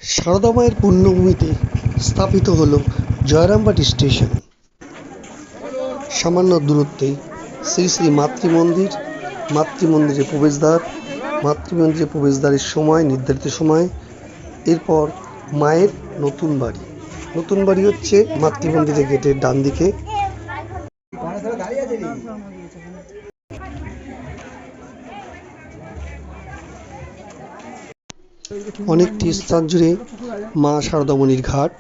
সারদা মায়ের পুণ্যভূমিতে স্থাপিত হল জয়রামবাটি স্টেশন। সামান্য দূরত্বেই শ্রী শ্রী মাতৃমন্দির, মাতৃমন্দিরের প্রবেশদ্বার, মাতৃমন্দিরের প্রবেশদ্বারের সময় নির্ধারিত সময়। এরপর মায়ের নতুন বাড়ি। নতুন বাড়ি হচ্ছে মাতৃমন্দিরের গেটের ডান দিকে। অনেকটি স্থান জুড়ে মা সারদামণির ঘাট।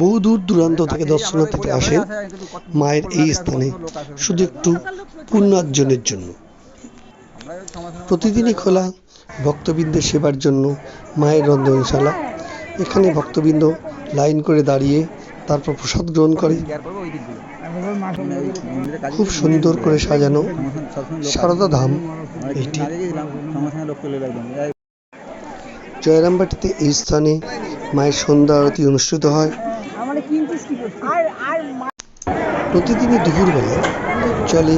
বহু দূর দূরান্ত থেকে দর্শনার্থীরা আসেন মায়ের এই স্থানে শুধু একটু পুণ্যার্জনের জন্য। প্রতিদিনই খোলা ভক্তবৃন্দের সেবার জন্য মায়ের রন্ধনশালা। এখানে ভক্তবৃন্দ লাইন করে দাঁড়িয়ে তারপর প্রসাদ গ্রহণ করে। খুব সুন্দর করে সাজানো সারদা ধাম এটি। জয়রামবাটিতে এই স্থানে মায়ের সন্ধ্যা আরতি অনুষ্ঠিত হয়। প্রতিদিনই দুপুরবেলায় চলে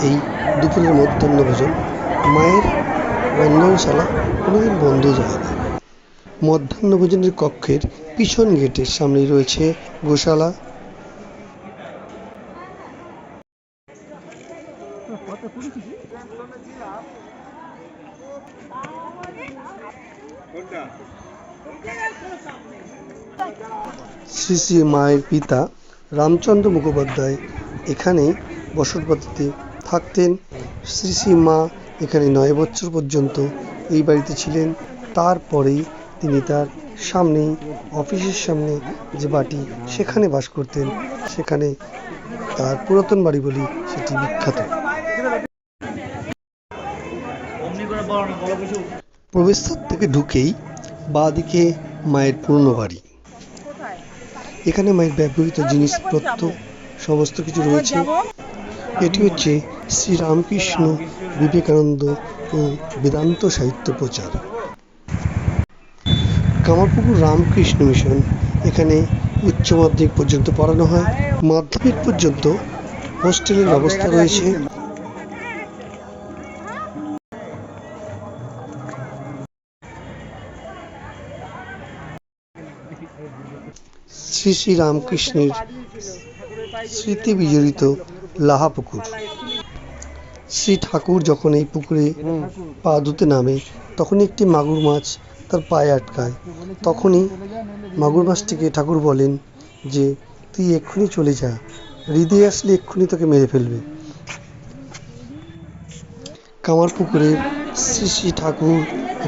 এই দুপুরের মধ্যাহ্ন ভোজন। মায়ের রন্ধনশালা কোনোদিন বন্ধ যায় না। মধ্যাহ্ন ভোজনের কক্ষের পিছন গেটের সামনেই রয়েছে গোশালা। শ্রী শ্রী মায়ের পিতা রামচন্দ্র মুখোপাধ্যায় এখানে বসতবাটিতে থাকতেন। শ্রী শ্রী মা এখানে 9 বছর পর্যন্ত এই বাড়িতে ছিলেন। তারপরেই তিনি তার সামনেই অফিসের সামনে যে বাটি সেখানে বাস করতেন। সেখানে তার পুরাতন বাড়ি বলি সেটি বিখ্যাত। প্রবেশদ্বার থেকে ঢুকেই বাঁদিকে মায়ের পুরনো বাড়ি। এখানে মায়ের ব্যবহৃত জিনিসপত্র সমস্ত কিছু রয়েছে। এটি হচ্ছে শ্রী রামকৃষ্ণ বিবেকানন্দ ও বেদান্ত সাহিত্য প্রচার। কামারপুকুর রামকৃষ্ণ মিশন। এখানে উচ্চ মাধ্যমিক পর্যন্ত পড়ানো হয়। মাধ্যমিক পর্যন্ত হোস্টেলের ব্যবস্থা রয়েছে। শ্রী শ্রী রামকৃষ্ণের স্মৃতি বিজড়িত লাহাপুকুর। শ্রী ঠাকুর যখন এই পুকুরে পা ধুতে নামে তখনই একটি মাগুর মাছ তার পায়ে আটকায়। তখনই মাগুর মাছটিকে ঠাকুর বলেন যে তুই এক্ষুনি চলে যা, হৃদয়ে আসলে এক্ষুনি তোকে মেরে ফেলবে। কামারপুকুরের শ্রী শ্রী ঠাকুর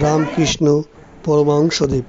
রামকৃষ্ণ পরমহংসদেব।